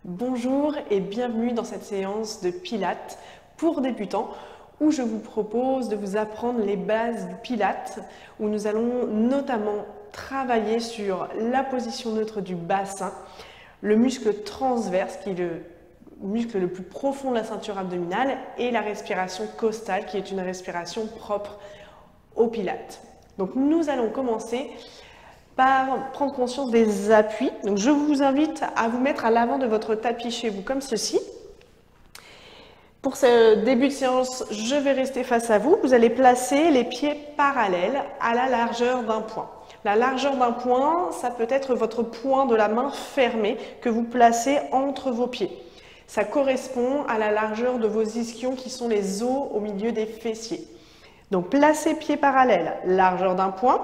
Bonjour et bienvenue dans cette séance de Pilates pour débutants où je vous propose de vous apprendre les bases du Pilates, où nous allons notamment travailler sur la position neutre du bassin, le muscle transverse qui est le muscle le plus profond de la ceinture abdominale et la respiration costale qui est une respiration propre au Pilates. Donc nous allons commencer par prendre conscience des appuis. Donc je vous invite à vous mettre à l'avant de votre tapis chez vous comme ceci. Pour ce début de séance, je vais rester face à vous. Vous allez placer les pieds parallèles à la largeur d'un poing. La largeur d'un poing, ça peut être votre poing de la main fermé que vous placez entre vos pieds. Ça correspond à la largeur de vos ischions qui sont les os au milieu des fessiers. Donc placez pieds parallèles, largeur d'un poing.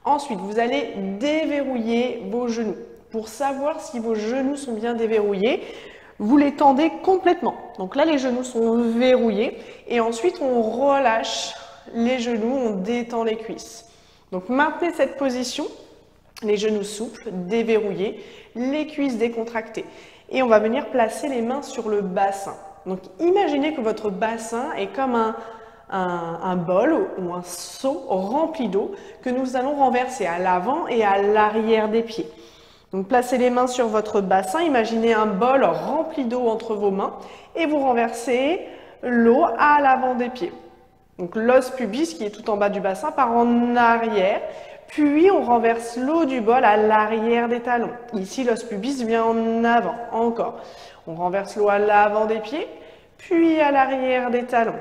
Ensuite, vous allez déverrouiller vos genoux. Pour savoir si vos genoux sont bien déverrouillés, vous les tendez complètement. Donc là, les genoux sont verrouillés. Et ensuite, on relâche les genoux, on détend les cuisses. Donc maintenez cette position, les genoux souples, déverrouillés, les cuisses décontractées. Et on va venir placer les mains sur le bassin. Donc imaginez que votre bassin est comme un bol ou un seau rempli d'eau que nous allons renverser à l'avant et à l'arrière des pieds. Donc placez les mains sur votre bassin, imaginez un bol rempli d'eau entre vos mains et vous renversez l'eau à l'avant des pieds. Donc l'os pubis qui est tout en bas du bassin part en arrière, puis on renverse l'eau du bol à l'arrière des talons. Ici l'os pubis vient en avant, encore. On renverse l'eau à l'avant des pieds, puis à l'arrière des talons.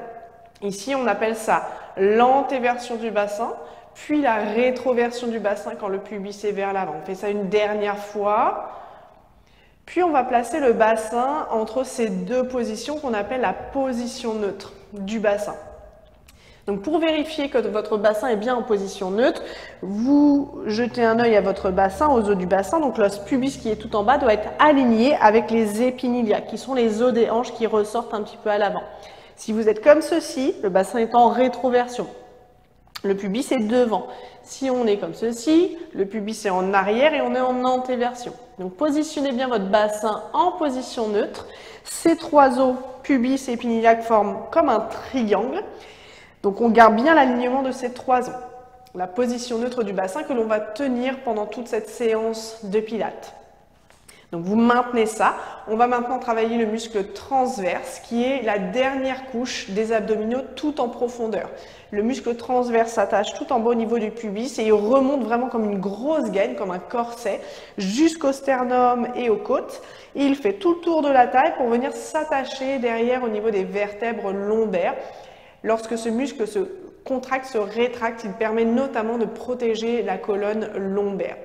Ici, on appelle ça l'antéversion du bassin, puis la rétroversion du bassin quand le pubis est vers l'avant. On fait ça une dernière fois. Puis, on va placer le bassin entre ces deux positions qu'on appelle la position neutre du bassin. Donc, pour vérifier que votre bassin est bien en position neutre, vous jetez un œil à votre bassin, aux os du bassin. Donc, l'os pubis qui est tout en bas doit être aligné avec les épiniliacs, qui sont les os des hanches qui ressortent un petit peu à l'avant. Si vous êtes comme ceci, le bassin est en rétroversion. Le pubis est devant. Si on est comme ceci, le pubis est en arrière et on est en antéversion. Donc positionnez bien votre bassin en position neutre. Ces trois os, pubis et épiniliac, forment comme un triangle. Donc on garde bien l'alignement de ces trois os. La position neutre du bassin que l'on va tenir pendant toute cette séance de Pilates. Donc vous maintenez ça. On va maintenant travailler le muscle transverse qui est la dernière couche des abdominaux tout en profondeur. Le muscle transverse s'attache tout en bas au niveau du pubis et il remonte vraiment comme une grosse gaine, comme un corset, jusqu'au sternum et aux côtes. Et il fait tout le tour de la taille pour venir s'attacher derrière au niveau des vertèbres lombaires. Lorsque ce muscle se contracte, se rétracte, il permet notamment de protéger la colonne lombaire.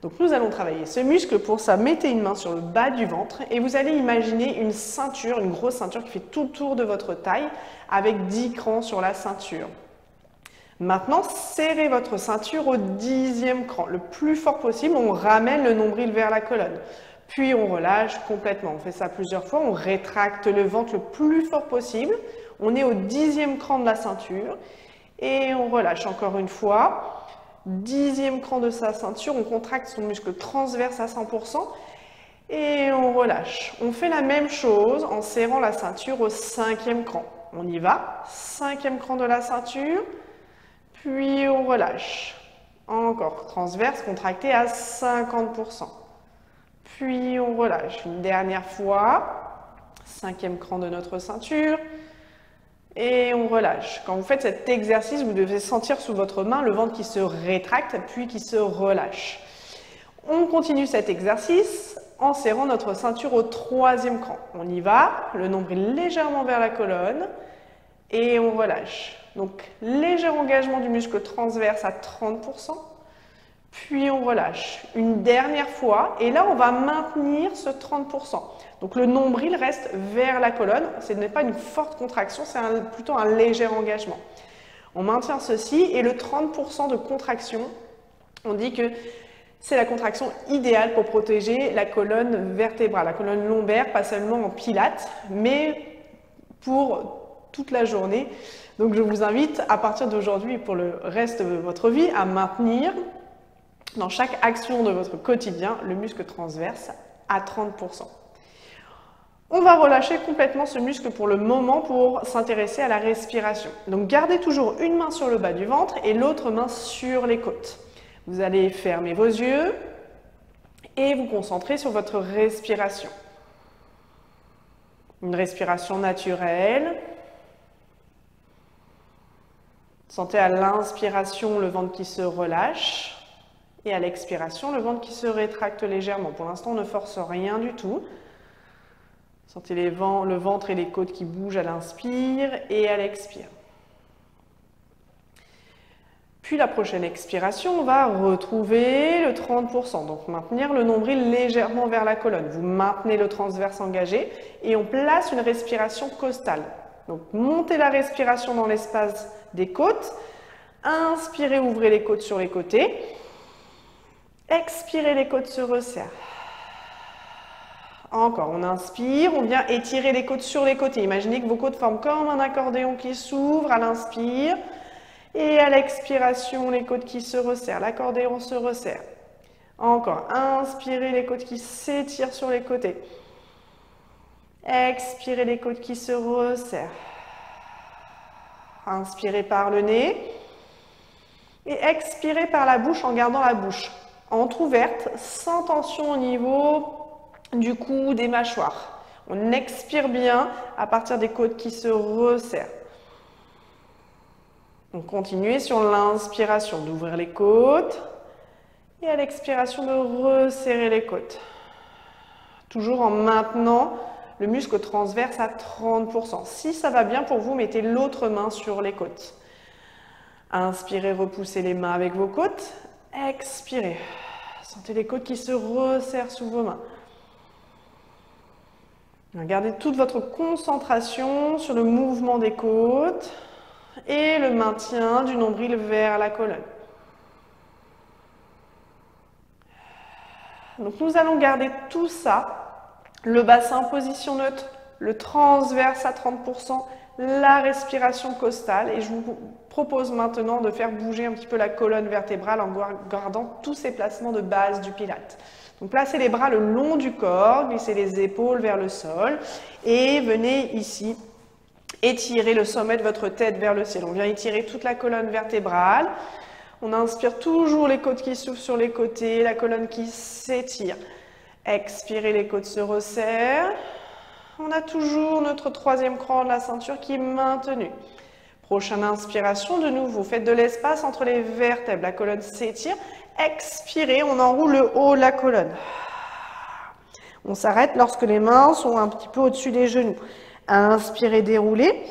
Donc nous allons travailler ce muscle. Pour ça, mettez une main sur le bas du ventre et vous allez imaginer une ceinture, une grosse ceinture qui fait tout le tour de votre taille avec 10 crans sur la ceinture. Maintenant, serrez votre ceinture au 10e cran, le plus fort possible. On ramène le nombril vers la colonne, puis on relâche complètement. On fait ça plusieurs fois, on rétracte le ventre le plus fort possible. On est au 10e cran de la ceinture et on relâche encore une fois. 10e cran de sa ceinture, on contracte son muscle transverse à 100% et on relâche. On fait la même chose en serrant la ceinture au 5e cran. On y va, 5e cran de la ceinture, puis on relâche. Encore, transverse contracté à 50%. Puis on relâche. Une dernière fois, 5e cran de notre ceinture. Et on relâche. Quand vous faites cet exercice, vous devez sentir sous votre main le ventre qui se rétracte puis qui se relâche. On continue cet exercice en serrant notre ceinture au 3e cran. On y va, le nombril légèrement vers la colonne et on relâche. Donc léger engagement du muscle transverse à 30%, puis on relâche. Une dernière fois et là on va maintenir ce 30%. Donc le nombril reste vers la colonne, ce n'est pas une forte contraction, c'est plutôt un léger engagement. On maintient ceci et le 30% de contraction, on dit que c'est la contraction idéale pour protéger la colonne vertébrale, la colonne lombaire, pas seulement en pilates, mais pour toute la journée. Donc je vous invite à partir d'aujourd'hui et pour le reste de votre vie à maintenir dans chaque action de votre quotidien le muscle transverse à 30%. On va relâcher complètement ce muscle pour le moment pour s'intéresser à la respiration. Donc gardez toujours une main sur le bas du ventre et l'autre main sur les côtes. Vous allez fermer vos yeux et vous concentrer sur votre respiration. Une respiration naturelle. Sentez à l'inspiration le ventre qui se relâche et à l'expiration le ventre qui se rétracte légèrement. Pour l'instant, on ne force rien du tout. Sentez le ventre et les côtes qui bougent à l'inspire et à l'expire. Puis la prochaine expiration, on va retrouver le 30%. Donc maintenir le nombril légèrement vers la colonne. Vous maintenez le transverse engagé et on place une respiration costale. Donc montez la respiration dans l'espace des côtes. Inspirez, ouvrez les côtes sur les côtés. Expirez, les côtes se resserrent. Encore, on inspire, on vient étirer les côtes sur les côtés. Imaginez que vos côtes forment comme un accordéon qui s'ouvre à l'inspire. Et à l'expiration, les côtes qui se resserrent. L'accordéon se resserre. Encore, inspirez, les côtes qui s'étirent sur les côtés. Expirez, les côtes qui se resserrent. Inspirez par le nez. Et expirez par la bouche en gardant la bouche entrouverte, sans tension au niveau du cou, des mâchoires. On expire bien à partir des côtes qui se resserrent. Donc continuez sur l'inspiration d'ouvrir les côtes et à l'expiration de resserrer les côtes. Toujours en maintenant le muscle transverse à 30%. Si ça va bien pour vous, mettez l'autre main sur les côtes. Inspirez, repoussez les mains avec vos côtes. Expirez. Sentez les côtes qui se resserrent sous vos mains. Gardez toute votre concentration sur le mouvement des côtes et le maintien du nombril vers la colonne. Donc nous allons garder tout ça, le bassin en position neutre, le transverse à 30%, la respiration costale et je vous propose maintenant de faire bouger un petit peu la colonne vertébrale en gardant tous ces placements de base du Pilate. Donc placez les bras le long du corps, glissez les épaules vers le sol et venez ici étirer le sommet de votre tête vers le ciel. On vient étirer toute la colonne vertébrale. On inspire toujours les côtes qui s'ouvrent sur les côtés, la colonne qui s'étire. Expirez, les côtes se resserrent. On a toujours notre troisième cran de la ceinture qui est maintenu. Prochaine inspiration, de nouveau, faites de l'espace entre les vertèbres. La colonne s'étire. Expirez, on enroule le haut de la colonne. On s'arrête lorsque les mains sont un petit peu au-dessus des genoux. Inspirez, déroulez.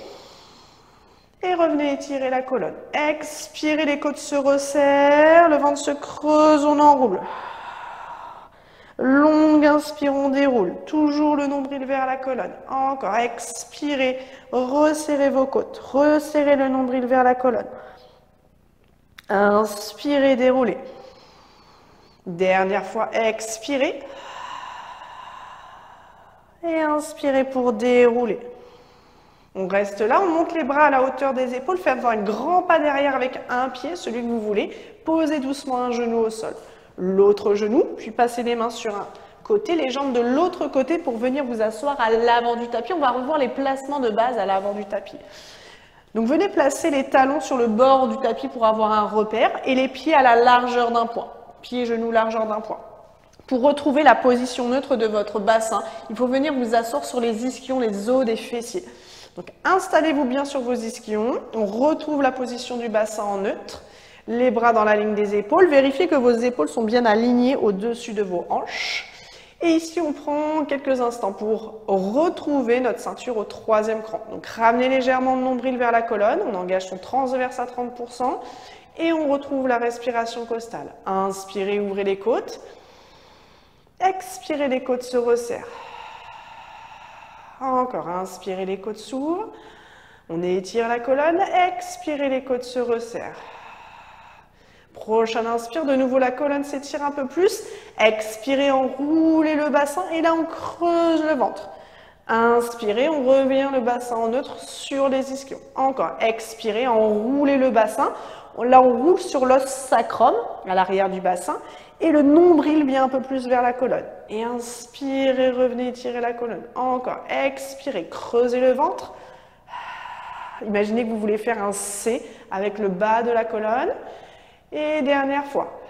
Et revenez étirer la colonne. Expirez, les côtes se resserrent, le ventre se creuse, on enroule. Longue inspire, on déroule. Toujours le nombril vers la colonne. Encore, expirez, resserrez vos côtes. Resserrez le nombril vers la colonne. Inspirez, déroulez. Dernière fois, expirez. Et inspirez pour dérouler. On reste là, on monte les bras à la hauteur des épaules, faites un grand pas derrière avec un pied, celui que vous voulez. Posez doucement un genou au sol. L'autre genou, puis passez les mains sur un côté, les jambes de l'autre côté pour venir vous asseoir à l'avant du tapis. On va revoir les placements de base à l'avant du tapis. Donc venez placer les talons sur le bord du tapis pour avoir un repère et les pieds à la largeur d'un point. Pieds, genoux, largeur d'un point. Pour retrouver la position neutre de votre bassin, il faut venir vous asseoir sur les ischions, les os des fessiers. Donc installez-vous bien sur vos ischions, on retrouve la position du bassin en neutre, les bras dans la ligne des épaules, vérifiez que vos épaules sont bien alignées au-dessus de vos hanches. Et ici on prend quelques instants pour retrouver notre ceinture au troisième cran. Donc ramenez légèrement le nombril vers la colonne, on engage son transverse à 30% et on retrouve la respiration costale. Inspirez, ouvrez les côtes. Expirez, les côtes se resserrent. Encore, inspirez, les côtes s'ouvrent. On étire la colonne. Expirez, les côtes se resserrent. Prochain inspire, de nouveau la colonne s'étire un peu plus. Expirez, enroulez le bassin et là on creuse le ventre. Inspirez, on revient le bassin en neutre sur les ischions. Encore, expirez, enroulez le bassin. Là, on roule sur l'os sacrum, à l'arrière du bassin, et le nombril vient un peu plus vers la colonne. Et inspirez, revenez, étirez la colonne. Encore, expirez, creusez le ventre. Imaginez que vous voulez faire un C avec le bas de la colonne. Et dernière fois.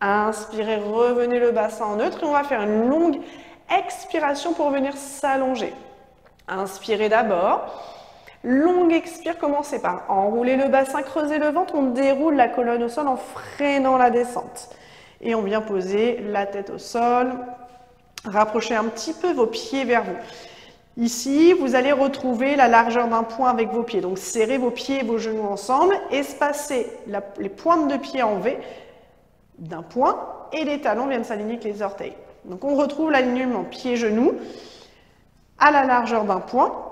Inspirez, revenez le bassin en neutre et on va faire une longue expiration pour venir s'allonger. Inspirez d'abord. Longue expire, commencez par enrouler le bassin, creuser le ventre, on déroule la colonne au sol en freinant la descente. Et on vient poser la tête au sol, rapprochez un petit peu vos pieds vers vous. Ici, vous allez retrouver la largeur d'un point avec vos pieds. Donc serrez vos pieds et vos genoux ensemble, espacez les pointes de pied en V d'un point et les talons viennent s'aligner avec les orteils. Donc on retrouve l'alignement pieds-genoux à la largeur d'un point.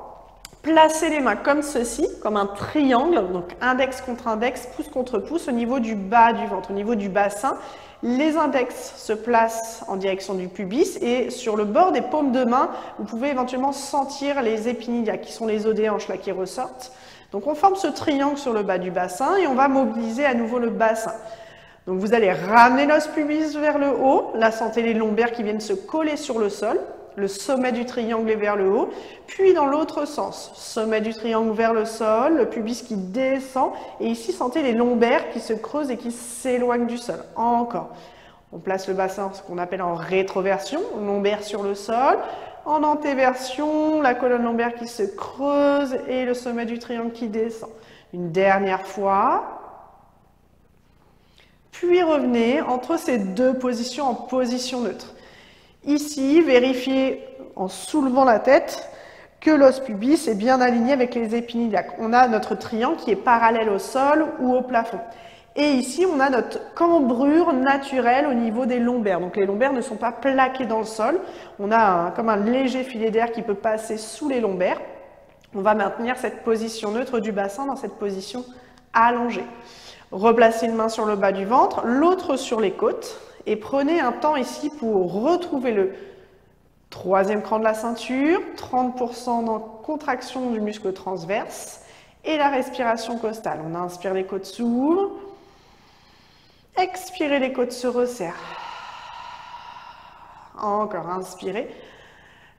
Placez les mains comme ceci, comme un triangle, donc index contre index, pouce contre pouce au niveau du bas du ventre, au niveau du bassin. Les index se placent en direction du pubis et sur le bord des paumes de main, vous pouvez éventuellement sentir les épinilia, qui sont les os des hanches là, qui ressortent. Donc on forme ce triangle sur le bas du bassin et on va mobiliser à nouveau le bassin. Donc vous allez ramener l'os pubis vers le haut, là sentez les lombaires qui viennent se coller sur le sol. Le sommet du triangle est vers le haut, puis dans l'autre sens, sommet du triangle vers le sol, le pubis qui descend, et ici sentez les lombaires qui se creusent et qui s'éloignent du sol. Encore. On place le bassin, ce qu'on appelle en rétroversion, lombaire sur le sol, en antéversion, la colonne lombaire qui se creuse et le sommet du triangle qui descend. Une dernière fois, puis revenez entre ces deux positions en position neutre. Ici, vérifiez en soulevant la tête que l'os pubis est bien aligné avec les épiniliaques. On a notre triangle qui est parallèle au sol ou au plafond. Et ici, on a notre cambrure naturelle au niveau des lombaires. Donc les lombaires ne sont pas plaqués dans le sol. On a comme un léger filet d'air qui peut passer sous les lombaires. On va maintenir cette position neutre du bassin dans cette position allongée. Replacez une main sur le bas du ventre, l'autre sur les côtes. Et prenez un temps ici pour retrouver le troisième cran de la ceinture, 30% de contraction du muscle transverse et la respiration costale. On inspire, les côtes s'ouvrent. Expirez, les côtes se resserrent. Encore, inspirez.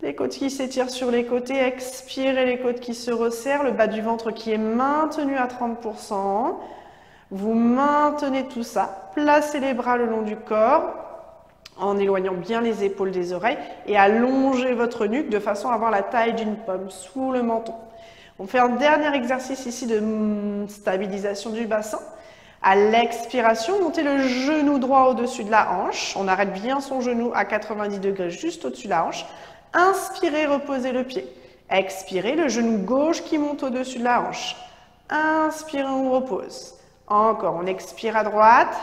Les côtes qui s'étirent sur les côtés, expirez, les côtes qui se resserrent. Le bas du ventre qui est maintenu à 30%. Vous maintenez tout ça, placez les bras le long du corps en éloignant bien les épaules des oreilles et allongez votre nuque de façon à avoir la taille d'une pomme sous le menton. On fait un dernier exercice ici de stabilisation du bassin. À l'expiration, montez le genou droit au-dessus de la hanche. On arrête bien son genou à 90 degrés juste au-dessus de la hanche. Inspirez, reposez le pied. Expirez, le genou gauche qui monte au-dessus de la hanche. Inspirez, on repose. Encore, on expire à droite,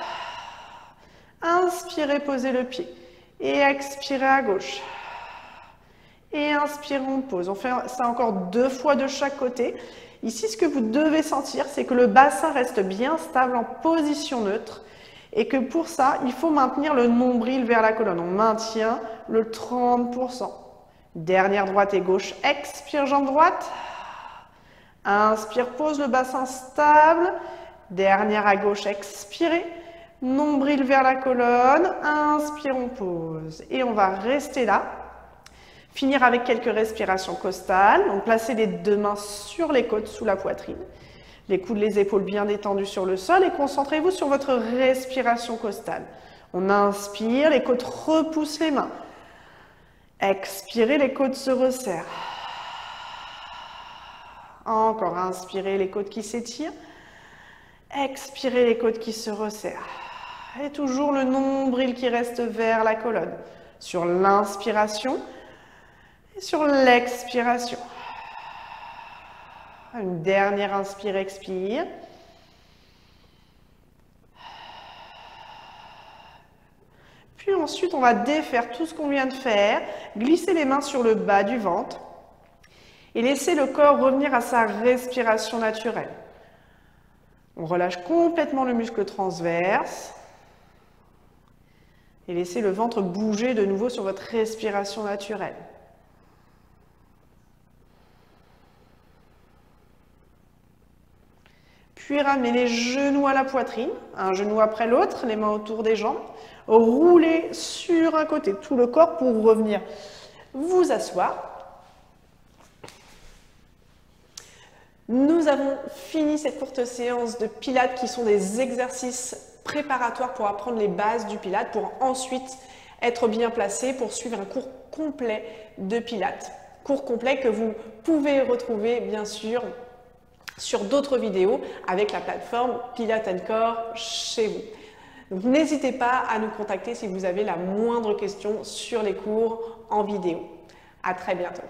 inspirez, posez le pied, et expirez à gauche, et inspirez, on pose. On fait ça encore 2 fois de chaque côté. Ici, ce que vous devez sentir, c'est que le bassin reste bien stable en position neutre, et que pour ça, il faut maintenir le nombril vers la colonne. On maintient le 30%. Dernière droite et gauche, expire, jambe droite, inspire, pose le bassin stable. Dernière à gauche, expirez, nombril vers la colonne, inspire, on pose. Et on va rester là, finir avec quelques respirations costales. Donc placez les 2 mains sur les côtes, sous la poitrine. Les coudes, les épaules bien détendues sur le sol et concentrez-vous sur votre respiration costale. On inspire, les côtes repoussent les mains. Expirez, les côtes se resserrent. Encore, inspirez, les côtes qui s'étirent. Expirez, les côtes qui se resserrent. Et toujours le nombril qui reste vers la colonne. Sur l'inspiration et sur l'expiration. Une dernière inspire, expire. Puis ensuite, on va défaire tout ce qu'on vient de faire. Glisser les mains sur le bas du ventre. Et laisser le corps revenir à sa respiration naturelle. On relâche complètement le muscle transverse et laissez le ventre bouger de nouveau sur votre respiration naturelle. puis ramener les genoux à la poitrine, un genou après l'autre, les mains autour des jambes. Roulez sur un côté tout le corps pour revenir vous asseoir. Nous avons fini cette courte séance de pilates qui sont des exercices préparatoires pour apprendre les bases du pilates, pour ensuite être bien placé pour suivre un cours complet de pilates. Cours complet que vous pouvez retrouver bien sûr sur d'autres vidéos avec la plateforme Pilates & Core chez vous. Donc n'hésitez pas à nous contacter si vous avez la moindre question sur les cours en vidéo. À très bientôt.